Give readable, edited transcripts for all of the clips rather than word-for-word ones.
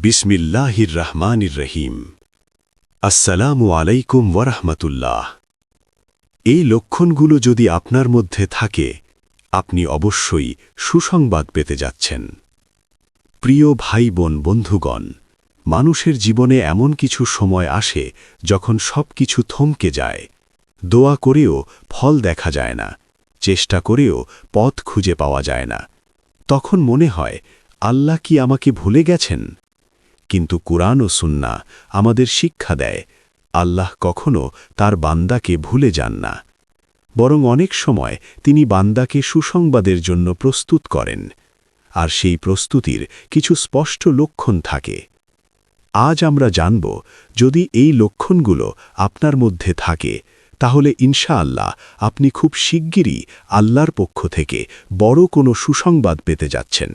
বিসমিল্লাহির রহমানির রহিম। আসসালামু আলাইকুম ওয়ারাহমাতুল্লাহ। এই লক্ষণগুলো যদি আপনার মধ্যে থাকে, আপনি অবশ্যই সুসংবাদ পেতে যাচ্ছেন। প্রিয় ভাই বোন বন্ধুগণ, মানুষের জীবনে এমন কিছু সময় আসে যখন সব কিছু থমকে যায়। দোয়া করেও ফল দেখা যায় না, চেষ্টা করেও পথ খুঁজে পাওয়া যায় না। তখন মনে হয়, আল্লাহ কি আমাকে ভুলে গেছেন? কিন্তু কুরআন ও সুন্নাহ আমাদের শিক্ষা দেয়, আল্লাহ কখনো তার বান্দাকে ভুলে যান না। বরং অনেক সময় তিনি বান্দাকে সুসংবাদের জন্য প্রস্তুত করেন, আর সেই প্রস্তুতির কিছু স্পষ্ট লক্ষণ থাকে। আজ আমরা জানব, যদি এই লক্ষণগুলো আপনার মধ্যে থাকে, তাহলে ইনশাআল্লাহ আপনি খুব শিগগিরই আল্লাহর পক্ষ থেকে বড় কোনো সুসংবাদ পেতে যাচ্ছেন।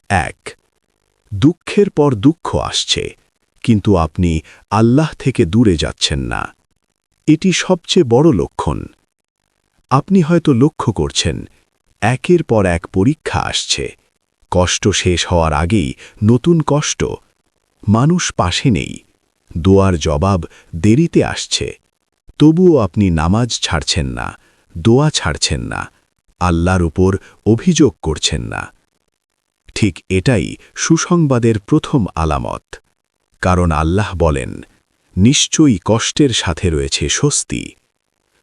১. দুঃখের পর দুঃখ আসছে, কিন্তু আপনি আল্লাহ থেকে দূরে যাচ্ছেন না। এটি সবচেয়ে বড় লক্ষণ। আপনি হয়তো লক্ষ্য করছেন, একের পর এক পরীক্ষা আসছে, কষ্ট শেষ হওয়ার আগেই নতুন কষ্ট। মানুষ পাশে নেই, দোয়ার জবাব দেরিতে আসছে, তবুও আপনি নামাজ ছাড়ছেন না, দোয়া ছাড়ছেন না, আল্লাহর উপর অভিযোগ করছেন না। ঠিক এটাই সুসংবাদের প্রথম আলামত। কারণ আল্লাহ বলেন, নিশ্চয়ই কষ্টের সাথে রয়েছে স্বস্তি।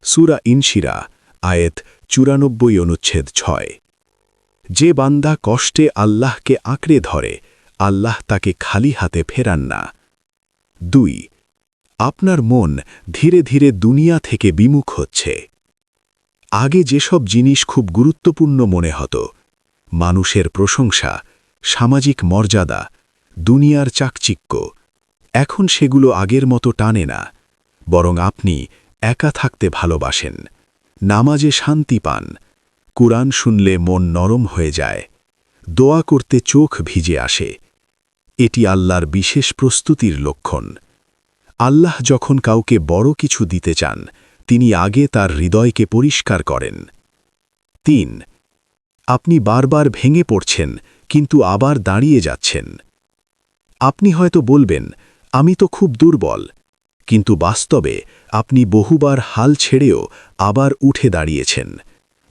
সূরা ইনশিরা, আয়াত 94 অনুচ্ছেদ 6। যে বান্দা কষ্টে আল্লাহকে আঁকড়ে ধরে, আল্লাহ তাকে খালি হাতে ফেরান না। ২. আপনার মন ধীরে ধীরে দুনিয়া থেকে বিমুখ হচ্ছে। আগে যেসব জিনিস খুব গুরুত্বপূর্ণ মনে হতো, মানুষের প্রশংসা, সামাজিক মর্যাদা, দুনিয়ার চাকচিক্য, এখন সেগুলো আগের মতো টানে না। বরং আপনি একা থাকতে ভালোবাসেন, নামাজে শান্তি পান, কুরআন শুনলে মন নরম হয়ে যায়, দোয়া করতে চোখ ভিজে আসে। এটি আল্লাহর বিশেষ প্রস্তুতির লক্ষণ। আল্লাহ যখন কাউকে বড় কিছু দিতে চান, তিনি আগে তার হৃদয়কে পরিষ্কার করেন। ৩. আপনি বারবার ভেঙে পড়ছেন, কিন্তু আবার দাঁড়িয়ে যাচ্ছেন। আপনি হয়তো বলবেন, আমি তো খুব দুর্বল, কিন্তু বাস্তবে আপনি বহুবার হাল ছেড়েও আবার উঠে দাঁড়িয়েছেন,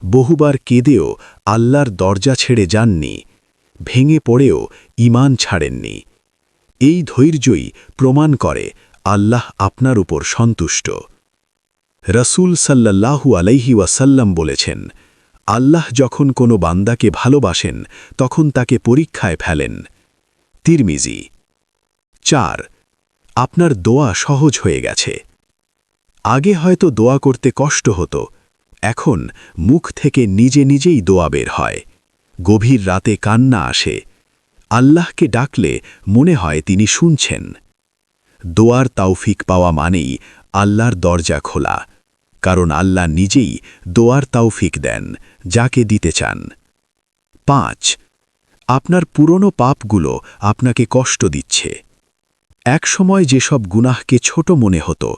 বহুবার কেঁদেও আল্লাহর দরজা ছেড়ে যাননি, ভেঙে পড়েও ঈমান ছাড়েননি। এই ধৈর্যই প্রমাণ করে আল্লাহ আপনার উপর সন্তুষ্ট। রাসূল সাল্লাল্লাহু আলাইহি ওয়াসাল্লাম বলেছেন, আল্লাহ যখন কোনো বান্দাকে ভালোবাসেন, তখন তাকে পরীক্ষায় ফেলেন। তিরমিজি। ৪. আপনার দোয়া সহজ হয়ে গেছে। আগে হয়তো দোয়া করতে কষ্ট হতো, এখন মুখ থেকে নিজে নিজেই দোয়া বের হয়। গভীর রাতে কান্না আসে, আল্লাহকে ডাকলে মনে হয় তিনি শুনছেন। দোয়ার তৌফিক পাওয়া মানেই আল্লাহর দরজা খোলা, কারণ আল্লাহ নিজেই দোয়ার তৌফিক দেন যাকে দিতে চান। ৫. আপনার পুরনো পাপগুলো আপনাকে কষ্ট দিচ্ছে। একসময় যেসব গুনাহকে ছোট মনে হতো,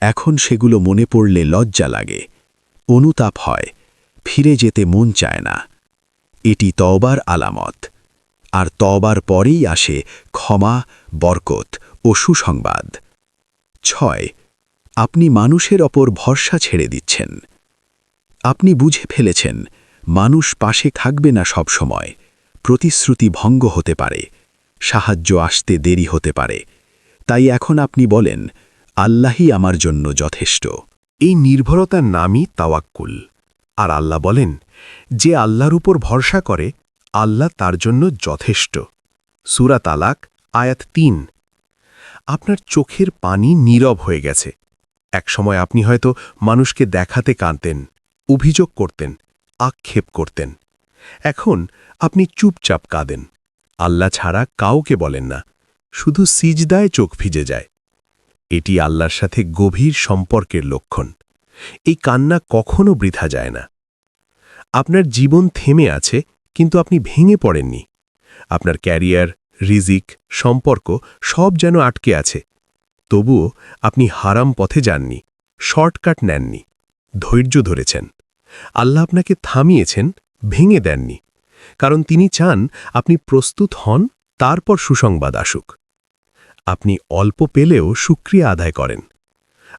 এখন সেগুলো মনে পড়লে লজ্জা লাগে, অনুতাপ হয়, ফিরে যেতে মন চায় না। এটি তওবার আলামত, আর তওবার পরেই আসে ক্ষমা, বরকত ও সুসংবাদ। ৬. আপনি মানুষের ওপর ভরসা ছেড়ে দিচ্ছেন। আপনি বুঝে ফেলেছেন, মানুষ পাশে থাকবে না সব সময়, প্রতিশ্রুতি ভঙ্গ হতে পারে, সাহায্য আসতে দেরি হতে পারে। তাই এখন আপনি বলেন, আল্লাহই আমার জন্য যথেষ্ট। এই নির্ভরতার নামই তাওয়াক্কুল। আর আল্লাহ বলেন, যে আল্লাহর উপর ভরসা করে, আল্লাহ তার জন্য যথেষ্ট। সূরা তালাক, আয়াত ৩। আপনার চোখের পানি নীরব হয়ে গেছে। একসময় আপনি হয়তো মানুষকে দেখাতে কাঁদতেন, অভিযোগ করতেন, আক্ষেপ করতেন। এখন আপনি চুপচাপ কাঁদেন, আল্লাহ ছাড়া কাউকে বলেন না, শুধু সিজদায় চোখ ভিজে যায়। এটি আল্লাহর সাথে গভীর সম্পর্কের লক্ষণ। এই কান্না কখনো বৃথা যায় না। আপনার জীবন থেমে আছে, কিন্তু আপনি ভেঙে পড়েননি। আপনার ক্যারিয়ার, রিজিক, সম্পর্ক সব যেন আটকে আছে, তবুও আপনি হারাম পথে যাননি, শর্টকাট নেননি, ধৈর্য ধরেছেন। আল্লাহ আপনাকে থামিয়েছেন, ভেঙে দেননি, কারণ তিনি চান আপনি প্রস্তুত হন তারপর সুসংবাদ আসুক। আপনি অল্প পেলেও শুকরিয়া আদায় করেন।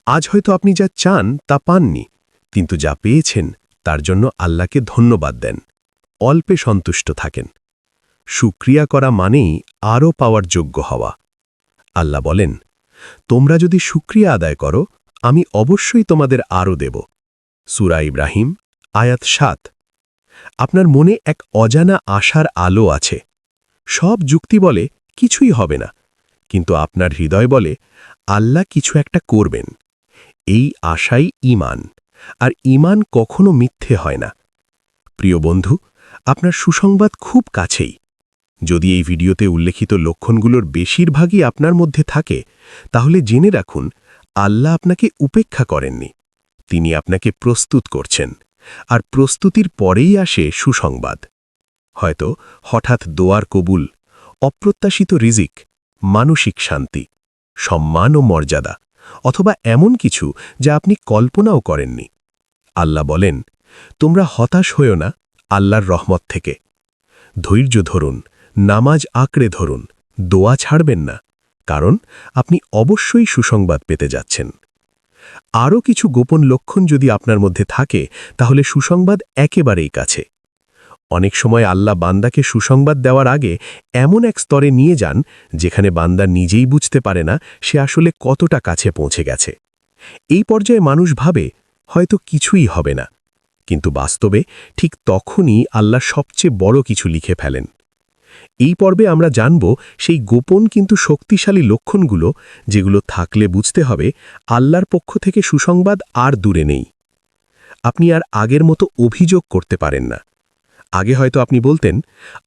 আজ হয়তো আপনি যা চান তা পাননি, কিন্তু যা পেয়েছেন তার জন্য আল্লাহকে ধন্যবাদ দেন। অল্পে সন্তুষ্ট থাকেন। শুকরিয়া করা মানেই আরও পাওয়ার যোগ্য হওয়া। আল্লাহ বলেন, তোমরা যদি শুকরিয়া আদায় করো, আমি অবশ্যই তোমাদের আরও দেব। সূরা ইব্রাহিম, আয়াত ৭। আপনার মনে এক অজানা আশার আলো আছে। সব যুক্তি বলে কিছুই হবে না, কিন্তু আপনার হৃদয় বলে আল্লাহ কিছু একটা করবেন। এই আশাই ঈমান, আর ঈমান কখনো মিথ্যে হয় না। প্রিয় বন্ধু, আপনার সুসংবাদ খুব কাছেই। যদি এই ভিডিওতে উল্লেখিত লক্ষণগুলোর বেশিরভাগই আপনার মধ্যে থাকে, তাহলে জেনে রাখুন আল্লাহ আপনাকে উপেক্ষা করেননি। তিনি আপনাকে প্রস্তুত করছেন, আর প্রস্তুতির পরেই আসে সুসংবাদ। হয়তো হঠাৎ দোয়ার কবুল, অপ্রত্যাশিত রিজিক, মানসিক শান্তি, সম্মান ও মর্যাদা, অথবা এমন কিছু যা আপনি কল্পনাও করেননি। আল্লাহ বলেন, তোমরা হতাশ হইও না আল্লাহর রহমত থেকে। ধৈর্য ধরুন, নামাজ আঁকড়ে ধরুন, দোয়া ছাড়বেন না, কারণ আপনি অবশ্যই সুসংবাদ পেতে যাচ্ছেন। আরও কিছু গোপন লক্ষণ যদি আপনার মধ্যে থাকে, তাহলে সুসংবাদ একেবারেই কাছে। অনেক সময় আল্লাহ বান্দাকে সুসংবাদ দেওয়ার আগে এমন এক স্তরে নিয়ে যান যেখানে বান্দা নিজেই বুঝতে পারে না সে আসলে কতটা কাছে পৌঁছে গেছে। এই পর্যায়ে মানুষ ভাবে হয়তো কিছুই হবে না, কিন্তু বাস্তবে ঠিক তখনই আল্লাহ সবচেয়ে বড় কিছু লিখে ফেলেন। এই পর্বে আমরা জানব সেই গোপন কিন্তু শক্তিশালী লক্ষণগুলো, যেগুলো থাকলে বুঝতে হবে আল্লাহর পক্ষ থেকে সুসংবাদ আর দূরে নেই। আপনি আর আগের মতো অভিযোগ করতে পারেন না। আগে হয়তো আপনি বলতেন,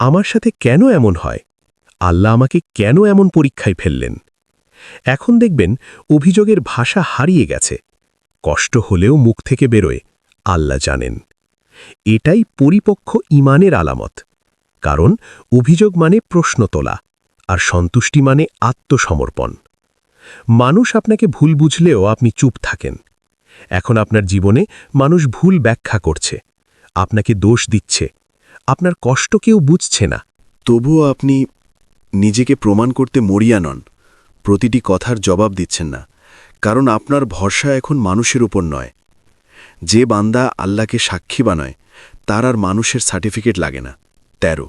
আমার সাথে কেন এমন হয়, আল্লাহ আমাকে কেন এমন পরীক্ষায় ফেললেন। এখন দেখবেন অভিযোগের ভাষা হারিয়ে গেছে। কষ্ট হলেও মুখ থেকে বেরোয়, আল্লাহ জানেন। এটাই পরিপক্ক ঈমানের আলামত। কারণ অভিযোগ মানে প্রশ্ন তোলা, আর সন্তুষ্টি মানে আত্মসমর্পণ। মানুষ আপনাকে ভুল বুঝলেও আপনি চুপ থাকেন। এখন আপনার জীবনে মানুষ ভুল ব্যাখ্যা করছে, আপনাকে দোষ দিচ্ছে, আপনার কষ্ট কেউ বুঝছে না। তবুও আপনি নিজেকে প্রমাণ করতে মরিয়া নন, প্রতিটি কথার জবাব দিচ্ছেন না, কারণ আপনার ভরসা এখন মানুষের উপর নয়। যে বান্দা আল্লাহকে সাক্ষী বানায়, তার আর মানুষের সার্টিফিকেট লাগে না। ১৩।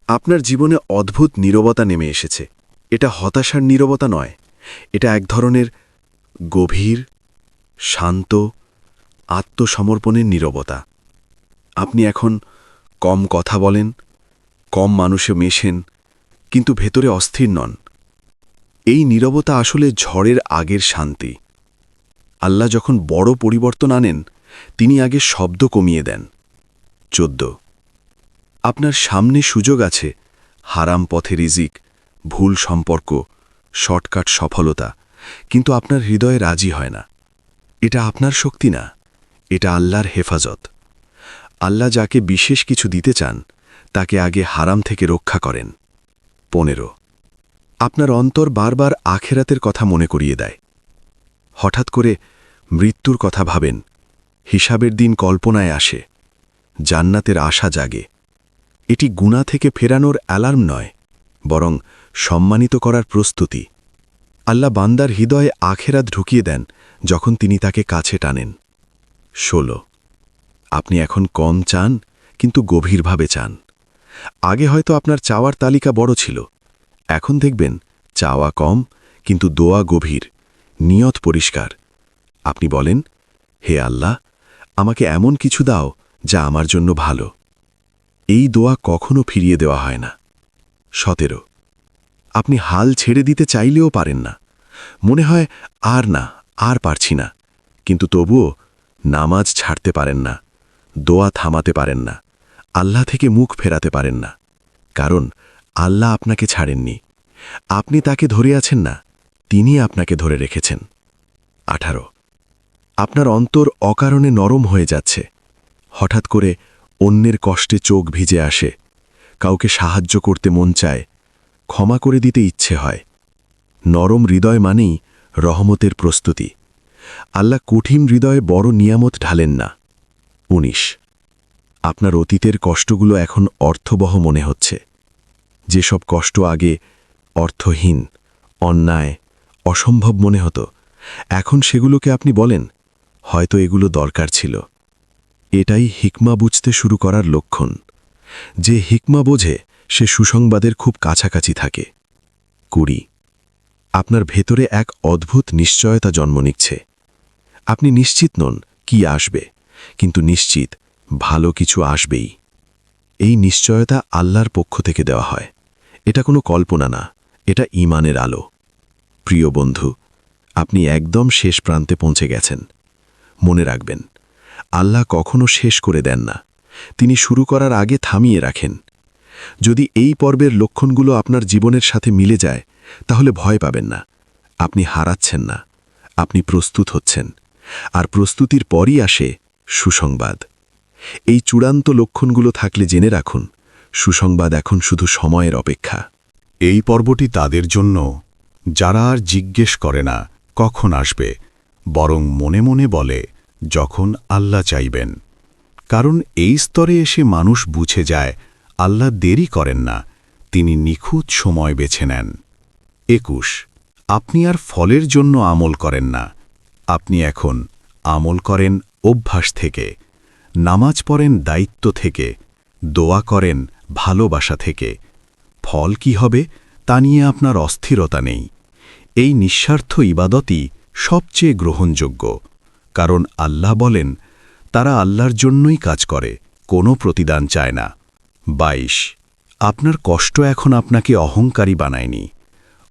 আপনার জীবনে অদ্ভুত নীরবতা নেমে এসেছে। এটা হতাশার নীরবতা নয়, এটা এক ধরনের গভীর, শান্ত, আত্মসমর্পণের নীরবতা। আপনি এখন কম কথা বলেন, কম মানুষে মেশেন, কিন্তু ভেতরে অস্থির নন। এই নীরবতা আসলে ঝড়ের আগের শান্তি। আল্লাহ যখন বড় পরিবর্তন আনেন, তিনি আগে শব্দ কমিয়ে দেন। ১৪। আপনার সামনে সুযোগ আছে, হারাম পথে রিজিক, ভুল সম্পর্ক, শর্টকাট সফলতা, কিন্তু আপনার হৃদয়ে রাজি হয় না। এটা আপনার শক্তি না, এটা আল্লাহর হেফাজত। আল্লাহ যাকে বিশেষ কিছু দিতে চান, তাকে আগে হারাম থেকে রক্ষা করেন। ১৫। আপনার অন্তর বারবার আখেরাতের কথা মনে করিয়ে দেয়। হঠাৎ করে মৃত্যুর কথা ভাবেন, হিসাবের দিন কল্পনায় আসে, জান্নাতের আশা জাগে। এটি গুনাহ থেকে ফেরানোর অ্যালার্ম নয়, বরং সম্মানিত করার প্রস্তুতি। আল্লাহ বান্দার হৃদয়ে আখেরাত ঢুকিয়ে দেন যখন তিনি তাকে কাছে টানেন। ১৬। আপনি এখন কম চান, কিন্তু গভীরভাবে চান। আগে হয়তো আপনার চাওয়ার তালিকা বড় ছিল, এখন দেখবেন চাওয়া কম, কিন্তু দোয়া গভীর, নিয়ত পরিষ্কার। আপনি বলেন, হে আল্লাহ, আমাকে এমন কিছু দাও যা আমার জন্য ভালো। এই দোয়া কখনো ফিরিয়ে দেওয়া হয় না। ১৭। আপনি হাল ছেড়ে দিতে চাইলেও পারেন না। মনে হয় আর পারছি না, কিন্তু তবুও নামাজ ছাড়তে পারেন না, দোয়া থামাতে পারেন না, আল্লাহ থেকে মুখ ফেরাতে পারেন না। কারণ আল্লাহ আপনাকে ছাড়েননি, আপনি তাকে ধরে আছেন না, তিনি আপনাকে ধরে রেখেছেন। ১৮। আপনার অন্তর অকারণে নরম হয়ে যাচ্ছে। হঠাৎ করে অন্যের কষ্টে চোখ ভিজে আসে, কাউকে সাহায্য করতে মন চায়, ক্ষমা করে দিতে ইচ্ছে হয়। নরম হৃদয় মানেই রহমতের প্রস্তুতি। আল্লাহ কঠিন হৃদয়ে বড় নিয়ামত ঢালেন না। ১৯। আপনার অতীতের কষ্টগুলো এখন অর্থবহ মনে হচ্ছে। যেসব কষ্ট আগে অর্থহীন, অন্যায়, অসম্ভব মনে হতো, এখন সেগুলোকে আপনি বলেন, হয়তো এগুলো দরকার ছিল। এটাই হিকমা বুঝতে শুরু করার লক্ষণ। যে হিকমা বোঝে সে সুসংবাদের খুব কাছাকাছি থাকে। 20 আপনার ভেতরে এক অদ্ভুত নিশ্চয়তা জন্ম নিচ্ছে। আপনি নিশ্চিত নন কি আসবে, কিন্তু নিশ্চিত ভালো কিছু আসবেই। এই নিশ্চয়তা আল্লাহর পক্ষ থেকে দেওয়া হয়। এটা কোনো কল্পনা না, এটা ঈমানের আলো। প্রিয় বন্ধু, আপনি একদম শেষ প্রান্তে পৌঁছে গেছেন। মনে রাখবেন, আল্লাহ কখনো শেষ করে দেন না, তিনি শুরু করার আগে থামিয়ে রাখেন। যদি এই পর্বের লক্ষণগুলো আপনার জীবনের সাথে মিলে যায়, তাহলে ভয় পাবেন না। আপনি হারাচ্ছেন না, আপনি প্রস্তুত হচ্ছেন। আর প্রস্তুতির পরই আসে সুসংবাদ। এই চূড়ান্ত লক্ষণগুলো থাকলে জেনে রাখুন, সুসংবাদ এখন শুধু সময়ের অপেক্ষা। এই পর্বটি তাদের জন্য যারা আর জিজ্ঞেস করে না কখন আসবে, বরং মনে মনে বলে যখন আল্লাহ চাইবেন। কারণ এই স্তরে এসে মানুষ বুঝে যায় আল্লাহ দেরি করেন না, তিনি নিখুঁত সময় বেছে নেন। 21 আপনি আর ফলের জন্য আমল করেন না, আপনি এখন আমল করেন অভ্যাস থেকে। নামাজ পড়েন দায়িত্ব থেকে, দোয়া করেন ভালোবাসা থেকে। ফল কি হবে তা নিয়ে আপনার অস্থিরতা নেই। এই নিঃস্বার্থ ইবাদতই সবচেয়ে গ্রহণযোগ্য, কারণ আল্লাহ বলেন তারা আল্লাহর জন্যই কাজ করে, কোনো প্রতিদান চায় না। 22 আপনার কষ্ট এখন আপনাকে অহংকারী বানায়নি।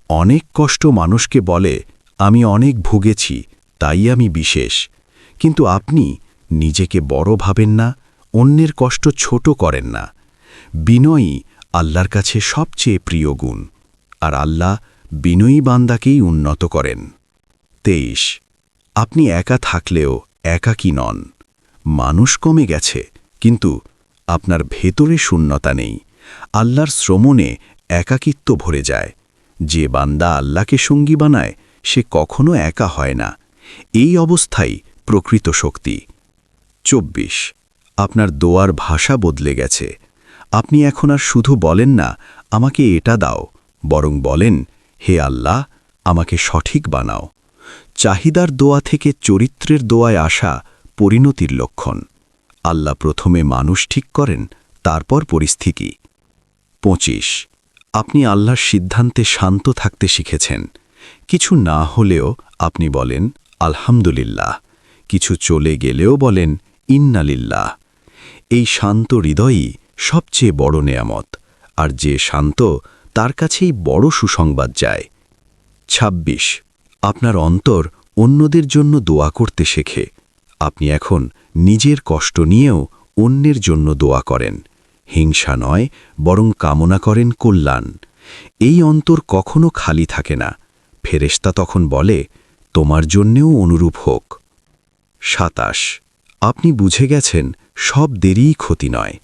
অনেক কষ্ট মানুষকে বলে আমি অনেক ভুগেছি, তাই আমি বিশেষ। কিন্তু আপনি নিজেকে বড় ভাবেন না, অন্যের কষ্ট ছোট করেন না। বিনয়ী আল্লাহর কাছে সবচেয়ে প্রিয় গুণ, আর আল্লাহ বিনয়ী বান্দাকেই উন্নত করেন। 23 আপনি একা থাকলেও একাকী নন। মানুষ কমে গেছে, কিন্তু আপনার ভেতরে শূন্যতা নেই। আল্লাহর শ্রমণে একাকিত্ব ভরে যায়। যে বান্দা আল্লাহকে সঙ্গী বানায় সে কখনো একা হয় না। এই অবস্থাই প্রকৃত শক্তি। 24 আপনার দোয়ার ভাষা বদলে গেছে। আপনি এখন আর শুধু বলেন না আমাকে এটা দাও, বরং বলেন হে আল্লাহ আমাকে সঠিক বানাও। চাহিদার দোয়া থেকে চরিত্রের দোয়ায় আসা পরিণতির লক্ষণ। আল্লাহ প্রথমে মানুষ ঠিক করেন, তারপর পরিস্থিতি। 25 আপনি আল্লাহর সিদ্ধান্তে শান্ত থাকতে শিখেছেন। কিছু না হলেও আপনি বলেন আলহামদুলিল্লাহ, কিছু চলে গেলেও বলেন ইন্নালিল্লাহ। এই শান্ত হৃদয়ই সবচেয়ে বড় নেয়ামত, আর যে শান্ত তার কাছেই বড় সুসংবাদ যায়। 26 আপনার অন্তর অন্যদের জন্য দোয়া করতে শেখে। আপনি এখন নিজের কষ্ট নিয়েও অন্যের জন্য দোয়া করেন। হিংসা নয়, বরং কামনা করেন কল্যাণ। এই অন্তর কখনো খালি থাকে না। ফেরেশতা তখন বলে তোমার জন্যেও অনুরূপ হোক। 27 আপনি বুঝে গেছেন সব দেরিই ক্ষতি নয়।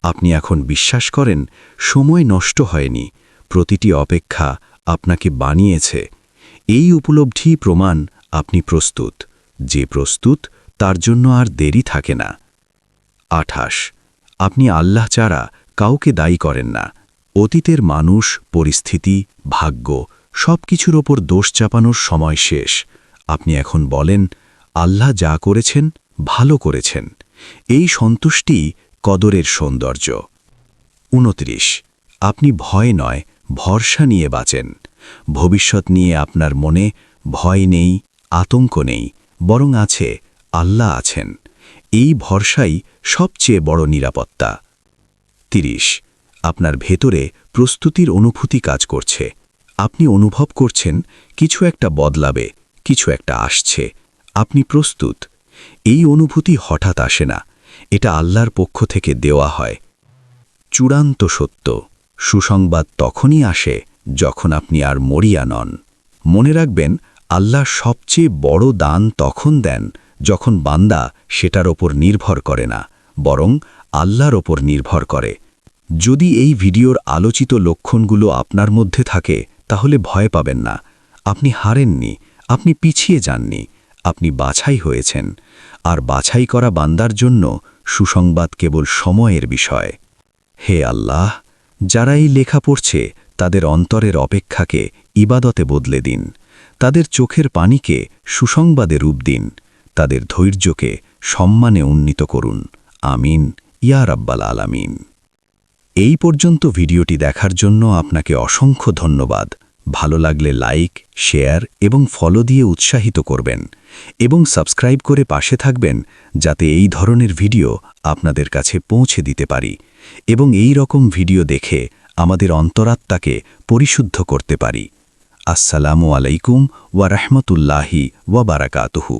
আপনি এখন বিশ্বাস করেন সময় নষ্ট হয়নি, প্রতিটি অপেক্ষা আপনাকে বানিয়েছে। এই উপলব্ধি প্রমাণ আপনি প্রস্তুত। যে প্রস্তুত তার জন্য আর দেরি থাকে না। 28 আপনি আল্লাহ ছাড়া কাউকে দায়ী করেন না। অতীতের মানুষ, পরিস্থিতি, ভাগ্য সবকিছুর ওপর দোষ চাপানোর সময় শেষ। আপনি এখন বলেন আল্লাহ যা করেছেন ভালো করেছেন। এই সন্তুষ্টি কদরের সৌন্দর্য। 29 আপনি ভয় নয়, ভরসা নিয়ে বাঁচেন। ভবিষ্যৎ নিয়ে আপনার মনে ভয় নেই, আতঙ্ক নেই, বরং আছে আল্লাহ আছেন। এই ভরসাই সবচেয়ে বড় নিরাপত্তা। 30 আপনার ভেতরে প্রস্তুতির অনুভূতি কাজ করছে। আপনি অনুভব করছেন কিছু একটা বদলাবে, কিছু একটা আসছে। আপনি প্রস্তুত। এই অনুভূতি হঠাৎ আসে না, এটা আল্লাহর পক্ষ থেকে দেওয়া হয়। চূড়ান্ত সত্য, সুসংবাদ তখনই আসে যখন আপনি আর মরিয়া নন। মনে রাখবেন আল্লাহ সবচেয়ে বড় দান তখন দেন যখন বান্দা সেটার ওপর নির্ভর করে না, বরং আল্লাহর ওপর নির্ভর করে। যদি এই ভিডিওর আলোচিত লক্ষণগুলো আপনার মধ্যে থাকে তাহলে ভয় পাবেন না। আপনি হারেননি, আপনি পিছিয়ে যাননি, আপনি বাছাই হয়েছেন। আর বাছাই করা বান্দার জন্য সুসংবাদ কেবল সময়ের বিষয়। হে আল্লাহ, যারা এই লেখা পড়ছে তাদের অন্তরের অপেক্ষাকে ইবাদতে বদলে দিন, তাদের চোখের পানিকে সুসংবাদে রূপ দিন, তাদের ধৈর্যকে সম্মানে উন্নীত করুন। আমিন ইয়া রাব্বাল আলামিন। এই পর্যন্ত ভিডিওটি দেখার জন্য আপনাকে অসংখ্য ধন্যবাদ। ভালো লাগলে লাইক, শেয়ার এবং ফলো দিয়ে উৎসাহিত করবেন এবং সাবস্ক্রাইব করে পাশে থাকবেন যাতে এই ধরনের ভিডিও আপনাদের কাছে পৌঁছে দিতে পারি এবং এই রকম ভিডিও দেখে আমাদের অন্তরাত্মাকে পরিশুদ্ধ করতে পারি। আসসালামু আলাইকুম ওয়া রাহমাতুল্লাহি ওয়া বারাকাতুহু।